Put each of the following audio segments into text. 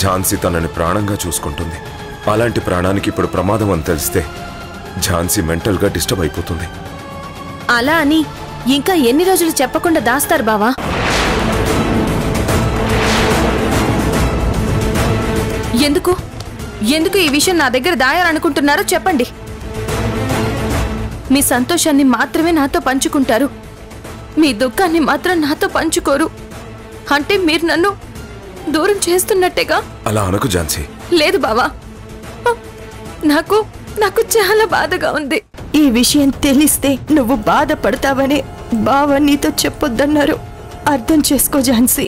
ఝాన్సీ తనని ప్రాణంగా చూసుకుంటుంది. అలాంటి ప్రాణానికి ఇప్పుడు ప్రమాదం అని తెలిస్తే ఝాన్సీ మెంటల్గా డిస్టర్బ్ అయిపోతుంది. అలా అని ఇంకా ఎన్ని రోజులు చెప్పకుండా దాస్తారు బావా? ఎందుకు ఎందుకు ఈ విషయం నా దగ్గర దాయాలనుకుంటున్నారో చెప్పండి. మీ సంతోషాన్ని మాత్రమే నాతో పంచుకుంటారు, మీ దుఃఖాన్ని మాత్రం నాతో పంచుకోరు. అంటే మీరు నన్ను దూరం చేస్తున్నట్టేగా? అలా అనకు ఝాన్సీ. లేదు బావా, నాకు నాకు చాలా బాధగా ఉంది. ఈ విషయం తెలిస్తే నువ్వు బాధపడతావని బావ నీతో చెప్పొద్దన్నారు. అర్థం చేసుకో ఝాన్సీ.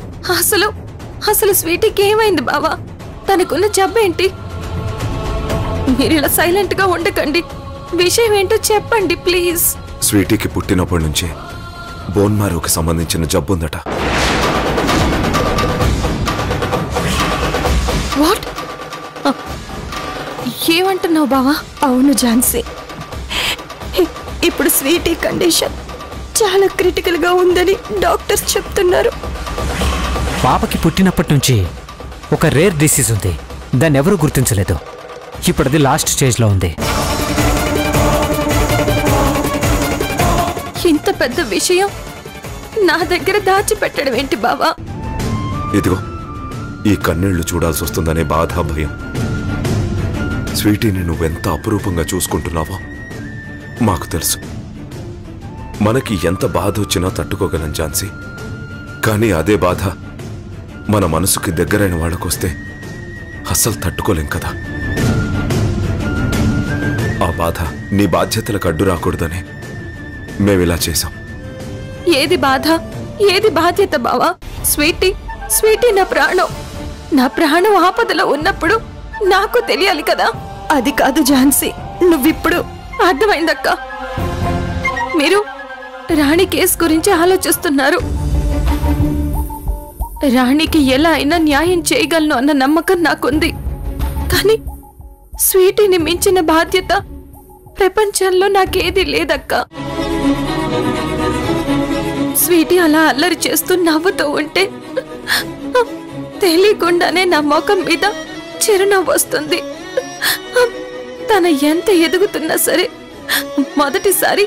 అసలు స్వీటీకి ఏమైంది బావా? తనకున్న జబ్బేంటి? మీరిలా సైలెంట్ గా ఉండకండి, విషయం ఏంటో చెప్పండి ప్లీజ్. స్వీటీకి పుట్టినప్పటి నుంచే బోన్ మ్యారోకి సంబంధించిన జబ్బుందట. వాట్? ఏమంటున్నావు బావా? అవును ఝాన్సీ, ఇప్పుడు స్వీటీ కండిషన్ చాలా క్రిటికల్ గా ఉందని డాక్టర్స్ చెప్తున్నారు. పాపకి పుట్టినప్పటి నుంచి ఒక రేర్ డిసీజ్ ఉంది, దాన్ని ఎవరూ గుర్తించలేదు. ఇప్పుడు అది లాస్ట్ స్టేజ్లో ఉంది. ఇంత పెద్ద విషయం నా దగ్గర దాచిపెట్టడం ఏంటి బావా? ఇదిగో ఈ కన్నీళ్లు చూడాల్సి వస్తుందనే బాధ, భయం. స్వీటీని నువ్వెంత అపురూపంగా చూసుకుంటున్నావో మాకు తెలుసు. మనకి ఎంత బాధ వచ్చినా తట్టుకోగలం ఝాన్సీ. కానీ అదే బాధ మన మనసుకి దగ్గరైన వాళ్ళకొస్తే అస్సలు తట్టుకోలేం కదా. ఆ బాధ నీ బాధ్యతలకు అడ్డు రాకూడదని మేమిలా చేశాం. ఏది బాధ, ఏది బాధ్యత బావా? స్వీటీ నా ప్రాణం ఆపదలో ఉన్నప్పుడు నాకు తెలియాలి కదా. అది కాదు ఝాన్సీ, నువ్విప్పుడు. అర్థమైందక్క, మీరు రాణి కేసు గురించి ఆలోచిస్తున్నారు. రాణికి ఎలా అయినా న్యాయం చేయగలను అన్న నమ్మకం నాకుంది. కానీ స్వీటీని మించిన బాధ్యత ప్రపంచంలో నాకేది లేదక్క. స్వీటీ అలా అల్లరి చేస్తూ నవ్వుతూ ఉంటే తెలియకుండానే నా ముఖం మీద చిరునవ్వు వస్తుంది. తన ఎంత ఎదుగుతున్నా సరే మొదటిసారి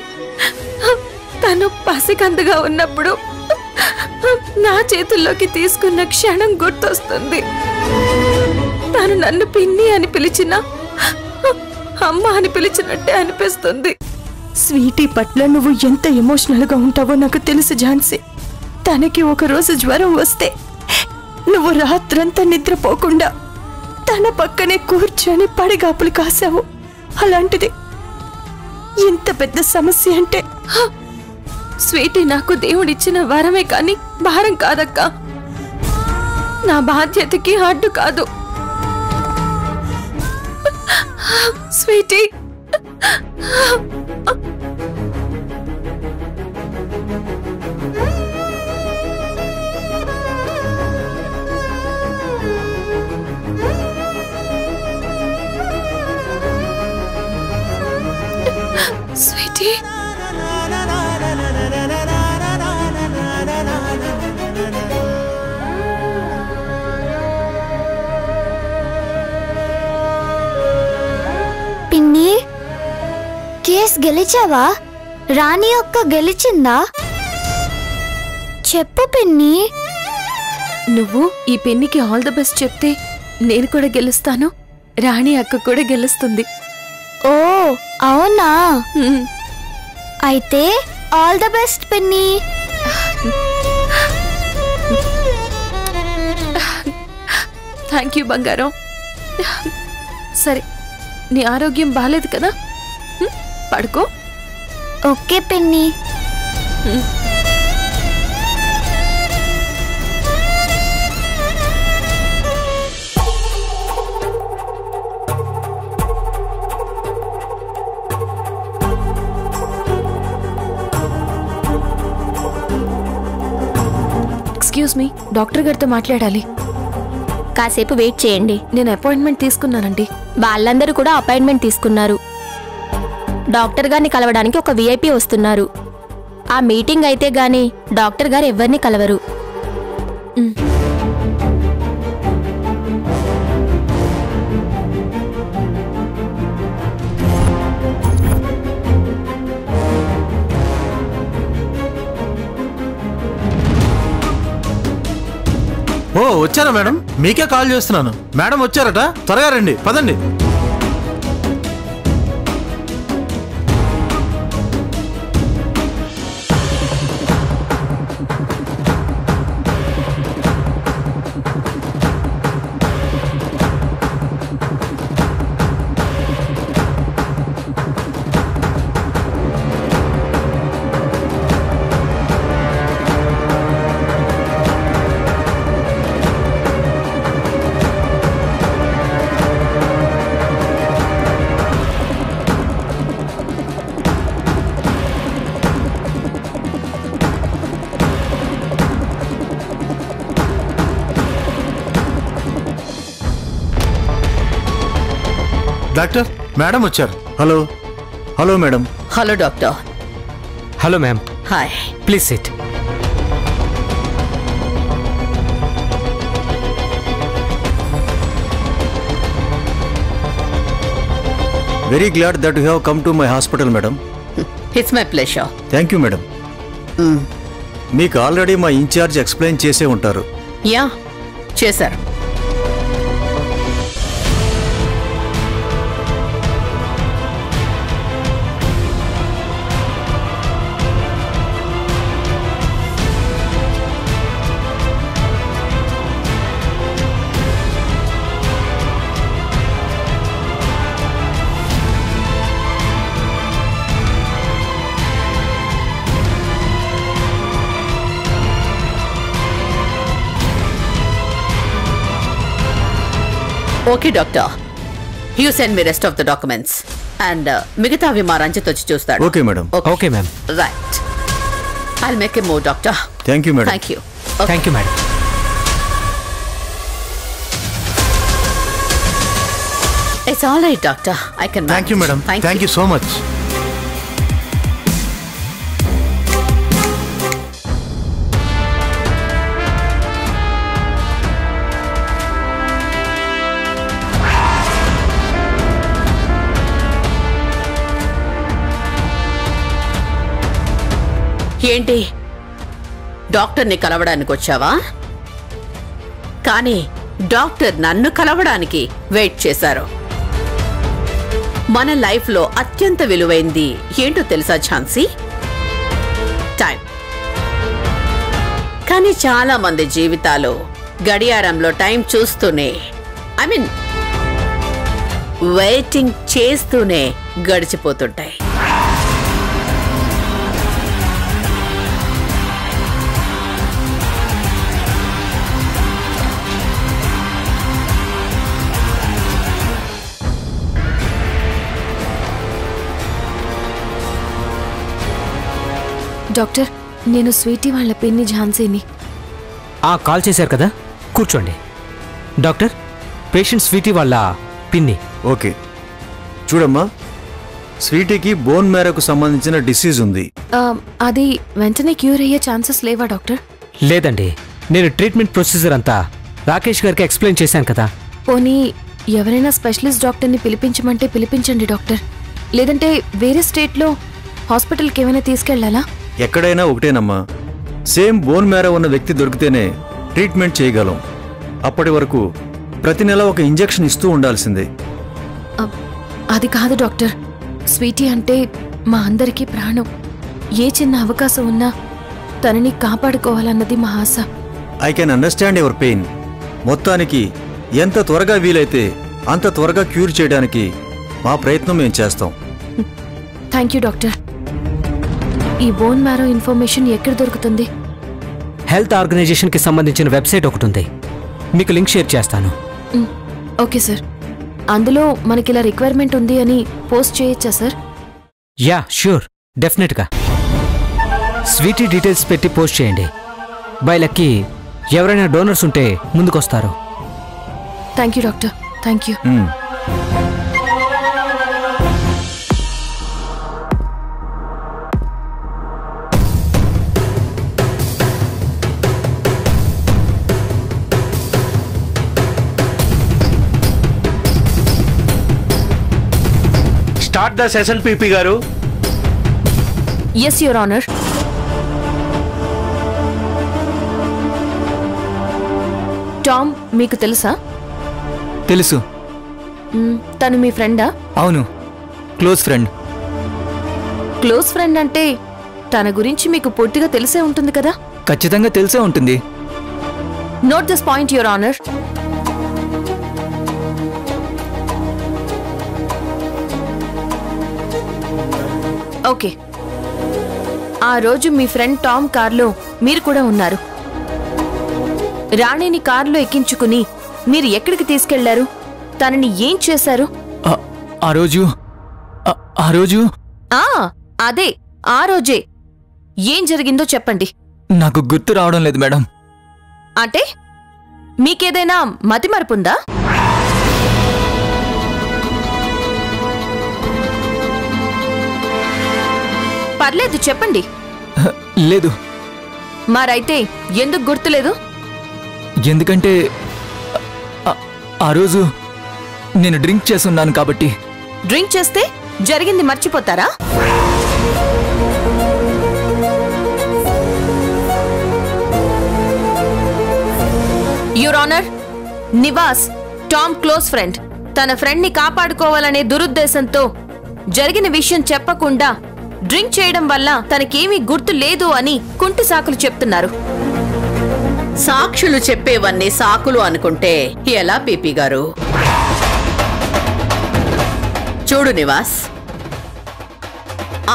తను పసికందుగా ఉన్నప్పుడు నా చేతుల్లోకి తీసుకున్న క్షణం గుర్తొస్తుంది. తను నన్ను పిన్ని అని పిలిచినా అమ్మ అని పిలిచినట్టే అనిపిస్తుంది. స్వీటీ పట్ల నువ్వు ఎంత ఎమోషనల్ గా ఉంటావో నాకు తెలుసు ఝాన్సీ. తనకి ఒకరోజు జ్వరం వస్తే నువ్వు రాత్రంతా నిద్రపోకుండా తన పక్కనే కూర్చొని పడిగాపులు కాసావు. అలాంటిది ఇంత పెద్ద సమస్య అంటే. స్వీటీ నాకు దేవుడిచ్చిన వరమే కాని భారం కాదక్క. నా బాధ్యతకి అడ్డు కాదు. స్వీటీ, స్వీటీ, పిన్ని, కేస్ గెలిచావా? రాణి అక్క గెలిచిందా? చెప్పు పిన్ని. నువ్వు ఈ పెన్నికి ఆల్ ద బెస్ట్ చెప్తే నేను కూడా గెలుస్తాను, రాణి అక్క కూడా గెలుస్తుంది. ఓ అవునా? అయితే ఆల్ ద బెస్ట్ పిన్ని. థ్యాంక్ యూ బంగారం. సరే, నీ ఆరోగ్యం బాలేదు కదా, పడుకో. ఓకే పిన్ని. ఎక్స్క్యూజ్ మీ, డాక్టర్ గారితో మాట్లాడాలి. కాసేపు వెయిట్ చేయండి. నేను అపాయింట్మెంట్ తీసుకున్నానండి. వాళ్ళందరూ కూడా అపాయింట్మెంట్ తీసుకున్నారు. డాక్టర్ గారిని కలవడానికి ఒక విఐపి వస్తున్నారు. ఆ మీటింగ్ అయితే గాని డాక్టర్ గారు ఎవరిని కలవరు. ఓ వచ్చారా మేడం? మీకే కాల్ చేస్తున్నాను. మేడం వచ్చారట, త్వరగా రండి, పదండి. డాక్టర్, మేడం వచ్చారు. Hello. Hello madam. Hello doctor. Hello ma'am. Hi. Please SIT. Very glad that you have come to my hospital madam. It's my pleasure. Thank you madam. మీకు already మా incharge explain చేసే ఉంటారు. Yeah, చేశారు. Okay doctor, you send me rest of the documents and మిగతావి మా రంజిత్ వచ్చి చూస్తాడు. Okay madam. Okay ma'am. Right, I'll make a move doctor. Thank you madam. Thank you. Thank you madam. It's all right doctor, I can. Thank you madam. Thank you so much. ఏంటి, డాక్టర్ని కలవడానికి వచ్చావా? కానీ doctor నన్ను కలవడానికి wait చేశారు. మన లైఫ్లో అత్యంత విలువైంది ఏంటో తెలుసా ఝాన్సీ? టైం. కానీ చాలా మంది జీవితాలు గడియారంలో టైం చూస్తూనే, ఐ మీన్ వెయిటింగ్ చేస్తూనే గడిచిపోతుంటాయి. డాక్టర్, నేను స్వీటీ వాళ్ళ పిన్ని ఝాన్సీని. కాల్ చేశారు కదా, కూర్చోండి. డాక్టర్, పేషెంట్ స్వీటీ వాళ్ళ పిన్ని. ఓకే, చూడమ్మా, స్వీటీకి బోన్ మ్యారోకు సంబంధించిన డిసీజ్ ఉంది. అది వెంటనే క్యూర్ అయ్యే ఛాన్సెస్ లేవా డాక్టర్? లేదండి, నేను ట్రీట్మెంట్ ప్రొసీజర్ అంతా రాకేష్ గారికి ఎక్స్ప్లెయిన్ చేశాను కదా. పోనీ ఎవరైనా స్పెషలిస్ట్ డాక్టర్ని పిలిపించమంటే పిలిపించండి డాక్టర్. లేదంటే వేరే స్టేట్లో హాస్పిటల్కి ఏమైనా తీసుకెళ్లాలా? ఎక్కడైనా ఒకటేనమ్మా, సేమ్ బోన్ మ్యారో ఉన్న వ్యక్తి దొరికితేనే ట్రీట్మెంట్ చేయగలం. అప్పటి వరకు ప్రతి నెల ఒక ఇంజెక్షన్ ఇస్తూ ఉండాల్సిందే. అది కాదు డాక్టర్, స్వీటీ అంటే మా అందరికీ ప్రాణం. ఏ చిన్న అవకాశం ఉన్నా తనని కాపాడుకోవాలన్నది మా ఆశ. I can understand your pain. మొత్తానికి ఎంత త్వరగా వీలైతే అంత త్వరగా క్యూర్ చేయడానికి మా ప్రయత్నం మేము చేస్తాం. Thank you doctor. ఈ బోన్ మ్యారో ఇన్ఫర్మేషన్ ఎక్కడ దొరుకుతుంది? హెల్త్ ఆర్గనైజేషన్కి సంబంధించిన వెబ్సైట్ ఒకటి ఉంది, మీకు లింక్ షేర్ చేస్తాను. Okay sir. అందులో మనకిలా రిక్వైర్మెంట్ ఉంది అని పోస్ట్ చేయొచ్చా సార్? యా ష్యూర్, డెఫినెట్గా. స్వీటీ డీటెయిల్స్ పెట్టి పోస్ట్ చేయండి. బై లక్కీ ఎవరైనా డోనర్స్ ఉంటే ముందుకొస్తారు. Thank you doctor. Thank you. Start the session PP garu. Yes your honour. Tom మీకు తెలుసా? తెలుసు. తను మీ ఫ్రెండా? అవును, క్లోజ్ ఫ్రెండ్. క్లోజ్ ఫ్రెండ్ అంటే తన గురించి మీకు పూర్తిగా తెలిసే ఉంటుంది కదా? ఖచ్చితంగా తెలిసే ఉంటుంది. Note this point your honour. Okay, ఆ రోజు మీ ఫ్రెండ్ టామ్ కార్లో మీరు కూడా ఉన్నారు. రాణిని కార్లో ఎక్కించుకుని మీరు ఎక్కడికి తీసుకెళ్లారు? తనని ఏం చేశారు? ఆ రోజు అదే ఆ రోజే ఏం జరిగిందో చెప్పండి. నాకు గుర్తు రావడం లేదు మేడం. అంటే మీకేదైనా మతిమరుపుందా? పర్లేదు చెప్పండి. లేదు. మరైతే ఎందుకు గుర్తులేదు? ఎందుకంటే ఆ రోజు నేను డ్రింక్ చేస్తున్నాను కాబట్టి. డ్రింక్ చేస్తే జరిగింది మర్చిపోతారా? Your honour, Nivas Tom close friend. తన ఫ్రెండ్ ని కాపాడుకోవాలనే దురుద్దేశంతో జరిగిన విషయం చెప్పకుండా డ్రింక్ చేయడం వల్ల తనకేమీ గుర్తు లేదు అని కుంటి సాకులు చెప్తున్నారు. సాక్షులు చెప్పేవన్నీ సాకులు అనుకుంటే ఎలా పీపీ గారు? చూడు నివాస్,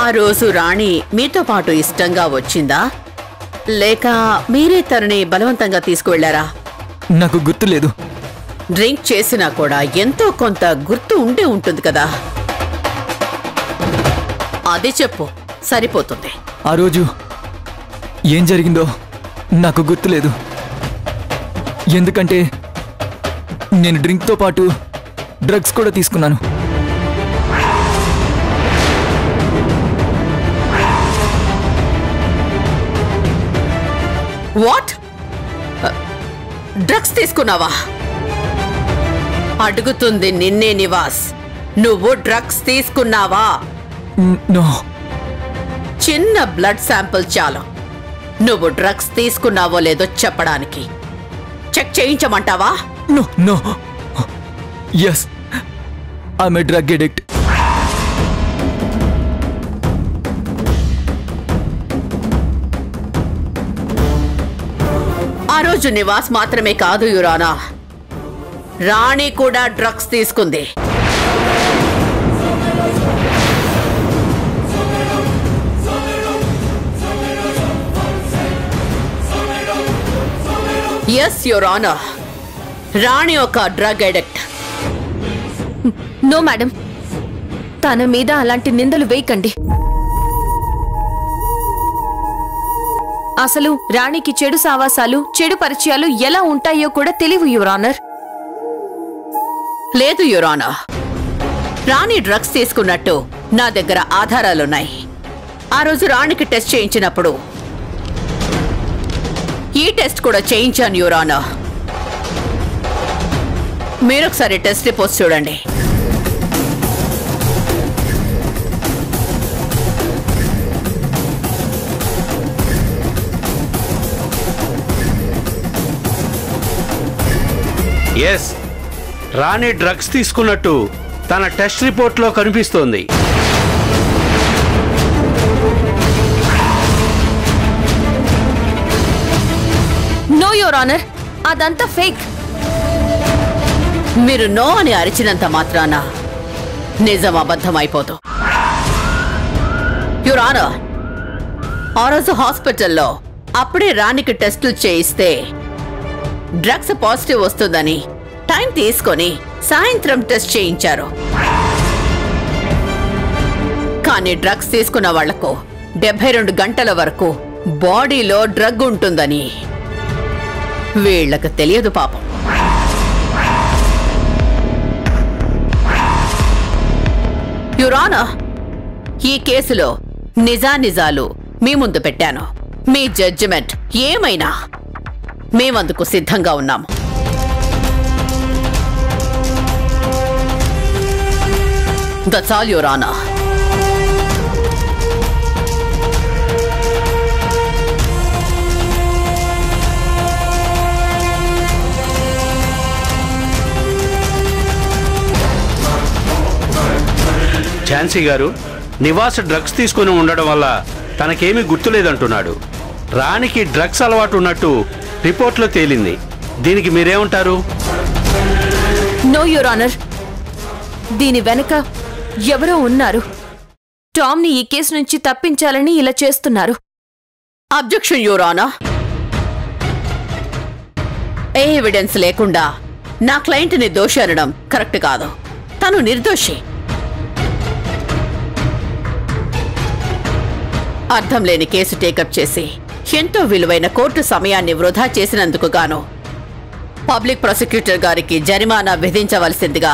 ఆ రోజు రాణి మీతో పాటు ఇష్టంగా వచ్చిందా, లేక మీరే తనని బలవంతంగా తీసుకువెళ్లారా? నాకు గుర్తు లేదు. డ్రింక్ చేసినా కూడా ఎంతో కొంత గుర్తు ఉండే ఉంటుంది కదా, అది చెప్పు, సరిపోతుంది. ఆ రోజు ఏం జరిగిందో నాకు గుర్తులేదు. ఎందుకంటే నేను డ్రింక్తో పాటు డ్రగ్స్ కూడా తీసుకున్నాను. వాట్? డ్రగ్స్ తీసుకున్నావా? అడుగుతుంది నిన్నే నివాస్, నువ్వు డ్రగ్స్ తీసుకున్నావా? నో. చిన్న బ్లడ్ శాంపిల్ చాలు నువ్వు డ్రగ్స్ తీసుకున్నావో లేదో చెప్పడానికి. చెక్ చేయించమంటావా? No no. Yes, I'm a drug addict. ఆ రోజు నివాస్ మాత్రమే కాదు యురానా, రాణి కూడా డ్రగ్స్ తీసుకుంది. ఎస్ యువర్ ఆనర్, రాణి ఒక డ్రగ్ అడిక్ట్. నో మేడం, తన మీద అలాంటి నిందలు వేయకండి. అసలు రాణికి చెడు సావాసాలు, చెడు పరిచయాలు ఎలా ఉంటాయో కూడా తెలియవు యువర్ ఆనర్. లేదు యువర్ ఆనర్, రాణి డ్రగ్స్ తీసుకున్నట్టు నా దగ్గర ఆధారాలున్నాయి. ఆ రోజు రాణికి టెస్ట్ చేయించినప్పుడు ఈ టెస్ట్ కూడా చేయించాను యువర్ ఆనర్. మీరొకసారి టెస్ట్ రిపోర్ట్స్ చూడండి. ఎస్, రాణి డ్రగ్స్ తీసుకున్నట్టు తన టెస్ట్ రిపోర్ట్లో కనిపిస్తోంది. నో యువర్ ఆనర్, అదంతా ఫేక్. మీరు నో అని అరిచినంత మాత్రాన నిజం అబద్ధం అయిపోదు. యువర్ ఆనర్, ఆ రోజు హాస్పిటల్లో అప్పుడే రాణికి టెస్టులు చేయిస్తే డ్రగ్స్ పాజిటివ్ వస్తుందని టైం తీసుకొని సాయంత్రం టెస్ట్ చేయించారు. కానీ డ్రగ్స్ తీసుకున్న వాళ్లకు 72 గంటల వరకు బాడీలో డ్రగ్ ఉంటుందని వీళ్లకు తెలియదు పాపం. యువర్ ఆనర్, ఈ కేసులో నిజానిజాలు మీ ముందు పెట్టాను. మీ జడ్జిమెంట్ ఏమైనా మేమందుకు సిద్ధంగా ఉన్నాము. That's all your honour. Jhansi గారు, నివాస్ డ్రగ్స్ తీసుకుని ఉండడం వల్ల తనకేమీ గుర్తులేదంటున్నాడు. రాణికి డ్రగ్స్ అలవాటు ఉన్నట్టు రిపోర్ట్లో తేలింది. దీనికి మీరేమంటారు? నో యువర్ ఆనర్, దీని వెనక ఎవరో ఉన్నారు. టామ్ని ఈ కేసు నుంచి తప్పించాలని ఇలా చేస్తున్నారు. Objection your honour. A evidence లేకుండా నా క్లయింట్ని దోషి అనడం కరెక్ట్ కాదు. తను నిర్దోషి. అర్థం లేని కేసు టేకప్ చేసి ఎంతో విలువైన కోర్టు సమయాన్ని వృధా చేసినందుకు గాను పబ్లిక్ ప్రాసిక్యూటర్ గారికి జరిమానా విధించవలసిందిగా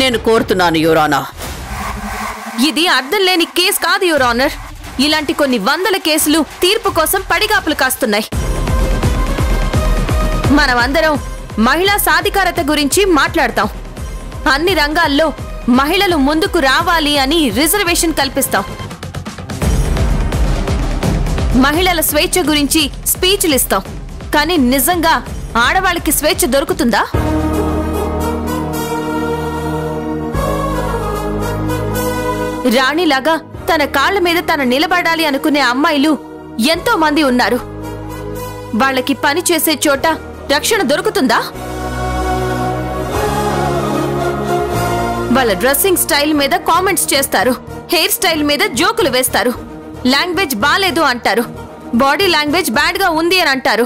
నేను కోరుతున్నాను యువర్ ఆనర్. ఇది అర్థం లేని కేసు కాదు యువర్ ఆనర్. ఇలాంటి కొన్ని వందల కేసులు తీర్పు కోసం పడిగాపులు కాస్తున్నాయి. మనమందరం మహిళా సాధికారత గురించి మాట్లాడతాం. అన్ని రంగాల్లో మహిళలు ముందుకు రావాలి అని రిజర్వేషన్ కల్పిస్తాం. మహిళల స్వేచ్ఛ గురించి స్పీచ్లు ఇస్తాం. కానీ నిజంగా ఆడవాళ్ళకి స్వేచ్ఛ దొరుకుతుందా? రాణిలాగా తన కాళ్ల మీద తన నిలబడాలి అనుకునే అమ్మాయిలు ఎంతో మంది ఉన్నారు. వాళ్ళకి పని చేసే చోట రక్షణ దొరుకుతుందా? వాళ్ళ డ్రెస్సింగ్ స్టైల్ మీద కామెంట్స్ చేస్తారు. హెయిర్ స్టైల్ మీద జోకులు వేస్తారు. లాంగ్వేజ్ బాలేదు అంటారు. బాడీ లాంగ్వేజ్ బ్యాడ్ గా ఉంది అని అంటారు.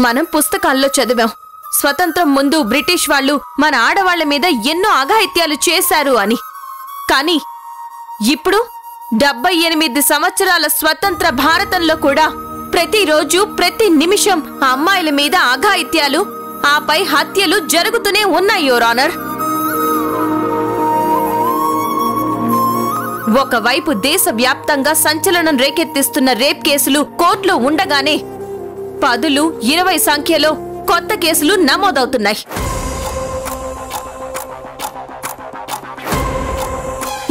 మనం పుస్తకాల్లో చదివాం, స్వతంత్రం ముందు బ్రిటిష్ వాళ్ళు మన ఆడవాళ్ల మీద ఎన్నో అఘాయిత్యాలు చేశారు అని. కానీ ఇప్పుడు 78 సంవత్సరాల స్వతంత్ర భారతంలో కూడా ప్రతిరోజు ప్రతి నిమిషం అమ్మాయిల మీద అఘాయిత్యాలు, ఆపై హత్యలు జరుగుతూనే ఉన్నాయి యువర్ ఆనర్. ఒకవైపు దేశవ్యాప్తంగా సంచలనం రేకెత్తిస్తున్న రేప్ కేసులు కోర్టులో ఉండగానే 10, 20 సంఖ్యలో కొత్త కేసులు నమోదవుతున్నాయి.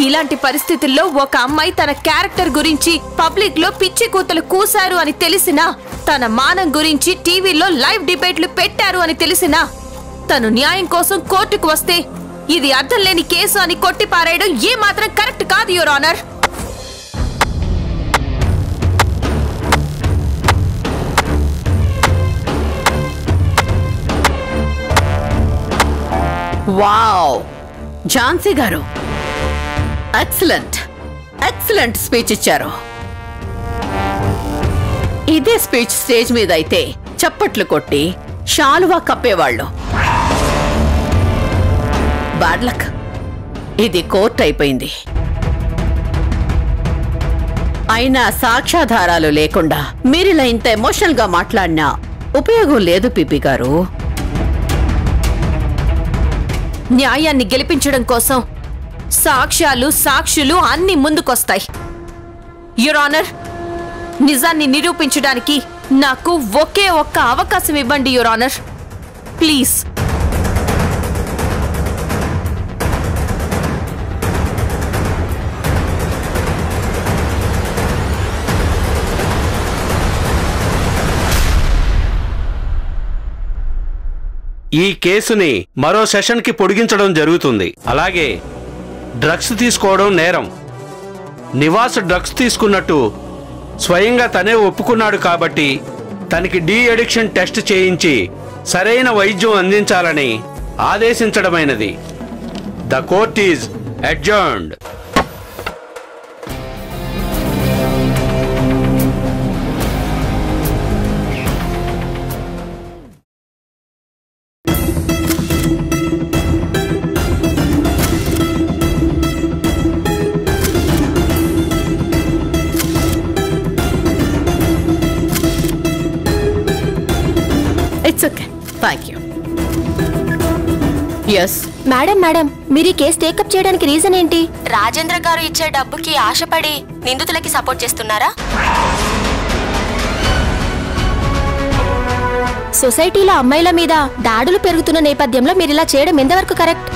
ఇలాంటి పరిస్థితుల్లో ఒక అమ్మాయి తన క్యారెక్టర్ గురించి పబ్లిక్ లో పిచ్చి కూతలు కూశారు అని తెలిసినా, తన మానం గురించి టీవీలో లైవ్ డిబేట్లు పెట్టారు అని తెలిసినా, తను న్యాయం కోసం కోర్టుకు వస్తే ఇది అర్థం లేని కేసు అని కొట్టిపారేయడం ఏమాత్రం కరెక్ట్ కాదు యువర్ ఆనర్. వావ్, ఝాన్సీ గారు ఎక్సలెంట్ ఎక్సలెంట్ స్పీచ్ ఇచ్చారు. ఇదే స్పీచ్ స్టేజ్ మీద అయితే చప్పట్లు కొట్టి షాలువా కప్పేవాళ్ళు. బ్యాడ్ లక్, ఇది కోర్టు అయిపోయింది. అయినా సాక్ష్యాధారాలు లేకుండా మీరిలా ఇంత ఎమోషనల్ గా మాట్లాడినా ఉపయోగం లేదు పీపీ గారు. న్యాయాన్ని గెలిపించడం కోసం సాక్ష్యాలు, సాక్షులు అన్ని ముందుకొస్తాయి. యువర్ ఆనర్, నిజాన్ని నిరూపించడానికి నాకు ఒకే ఒక్క అవకాశం ఇవ్వండి యువర్ ఆనర్, ప్లీజ్. ఈ కేసుని మరో సెషన్కి పొడిగించడం జరుగుతుంది. అలాగే డ్రగ్స్ తీసుకోవడం నేరం. నివాస్ డ్రగ్స్ తీసుకున్నట్టు స్వయంగా తనే ఒప్పుకున్నాడు కాబట్టి తనకి డీ అడిక్షన్ టెస్ట్ చేయించి సరైన వైద్యం అందించాలని ఆదేశించడమైనది. The court is adjourned. It's okay, thank you. Yes madam, మీరు ఈ కేసు టేకప్ చేయడానికి రీజన్ ఏంటి? రాజేంద్ర గారు ఇచ్చే డబ్బుకి ఆశపడి నిందితులకి సపోర్ట్ చేస్తున్నారా? సొసైటీలో అమ్మాయిల మీద దాడులు పెరుగుతున్న నేపథ్యంలో మీరిలా చేయడం ఎంతవరకు కరెక్ట్?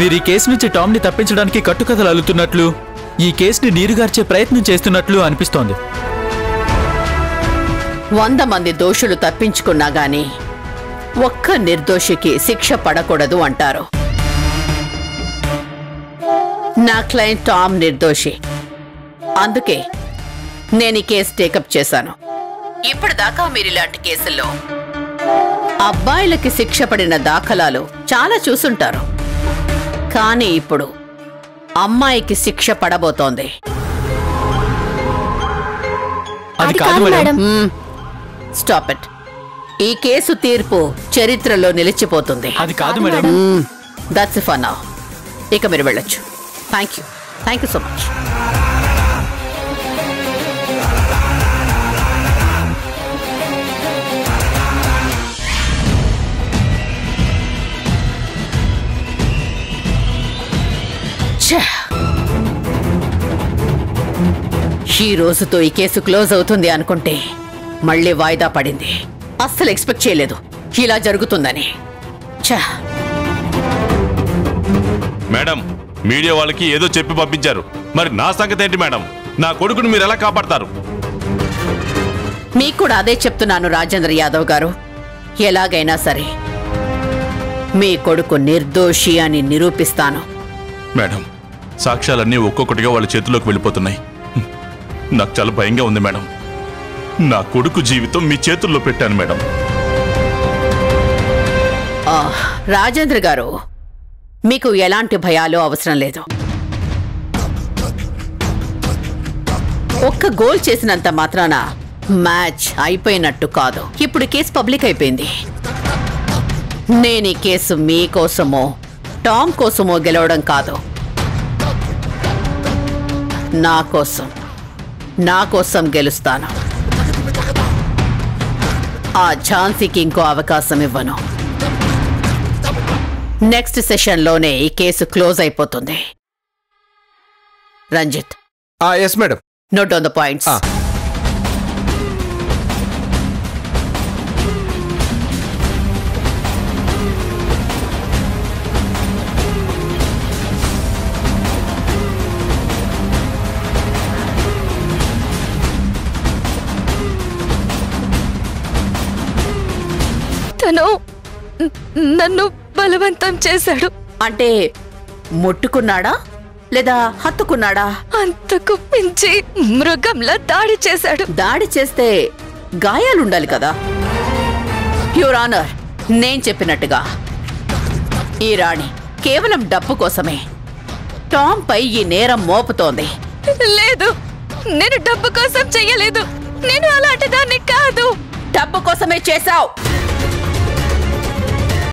మీరు ఈ కేసు నుంచి టామ్ని తప్పించడానికి కట్టుకథలు అల్లుతున్నట్లు, ఈ కేసుని నీరుగార్చే ప్రయత్నం చేస్తున్నట్లు అనిపిస్తోంది. 100 మంది దోషులు తప్పించుకున్నా గాని ఒక్క నిర్దోషికి శిక్ష పడకూడదు అంటారు. నా క్లయింట్ టామ్ నిర్దోషి. అందుకే నేను ఈ కేసు టేకప్ చేశాను. ఇప్పటిదాకా మీరు ఇలాంటి కేసుల్లో అబ్బాయిలకి శిక్ష పడిన దాఖలాలు చాలా చూసుంటారు. కానీ ఇప్పుడు అమ్మాయికి శిక్ష పడబోతోంది. అది కాదు మేడం. Stop it. ఈ కేసు తీర్పు చరిత్రలో నిలిచిపోతుంది. అది కాదు మేడం. That's for now. ఇక మీరు వెళ్ళొచ్చు. Thank you so much. ఈ రోజుతో ఈ కేసు క్లోజ్ అవుతుంది అనుకుంటే మళ్ళీ వాయిదా పడింది. అస్సలు ఎక్స్పెక్ట్ చేయలేదు ఇలా జరుగుతుందని. మేడం, మీడియా వాళ్ళకి ఏదో చెప్పి పంపించారు. మరి నా సంగతి ఏంటి మేడం? నా కొడుకును మీరు ఎలా కాపాడతారు? మీకు కూడా అదే చెప్తున్నాను రాజేంద్ర యాదవ్ గారు. ఎలాగైనా సరే మీ కొడుకు నిర్దోషి అని నిరూపిస్తాను. మేడం, సాక్ష్యాలన్నీ ఒక్కొక్కటిగా వాళ్ళ చేతిలోకి వెళ్ళిపోతున్నాయి. నాకు చాలా భయంగా ఉంది మేడం. నా కొడుకు జీవితం మీ చేతుల్లో పెట్టాను మేడం. రాజేంద్ర గారు, మీకు ఎలాంటి భయాలు అవసరం లేదు. ఒక్క గోల్ చేసినంత మాత్రాన మ్యాచ్ అయిపోయినట్టు కాదు. ఇప్పుడు కేసు పబ్లిక్ అయిపోయింది. నేను ఈ కేసు మీకోసమో టామ్ కోసమో గెలవడం కాదు, నా కోసం గెలుస్తాను. ఆ ఝాన్సీకి ఇంకో అవకాశం ఇవ్వను. నెక్స్ట్ సెషన్లోనే ఈ కేసు క్లోజ్ అయిపోతుంది. Ranjit, yes madam. Note on the points. తను నన్ను బలవంతం చేశాడు. అంటే ముట్టుకున్నాడా లేదా హత్తుకున్నాడా? అంతకు మించి మృగంలా దాడి చేశాడు. దాడి చేస్తే గాయాలుండాలి కదా. యువర్ ఆనర్, నేను చెప్పినట్టుగా ఈ రాణి కేవలం డబ్బు కోసమే టామ్ పై ఈ నేరం మోపుతోంది. లేదు, నేను డబ్బు కోసం చెయ్యలేదు. నేను అలాంటి దాన్ని కాదు. డబ్బు కోసమే చేశావు.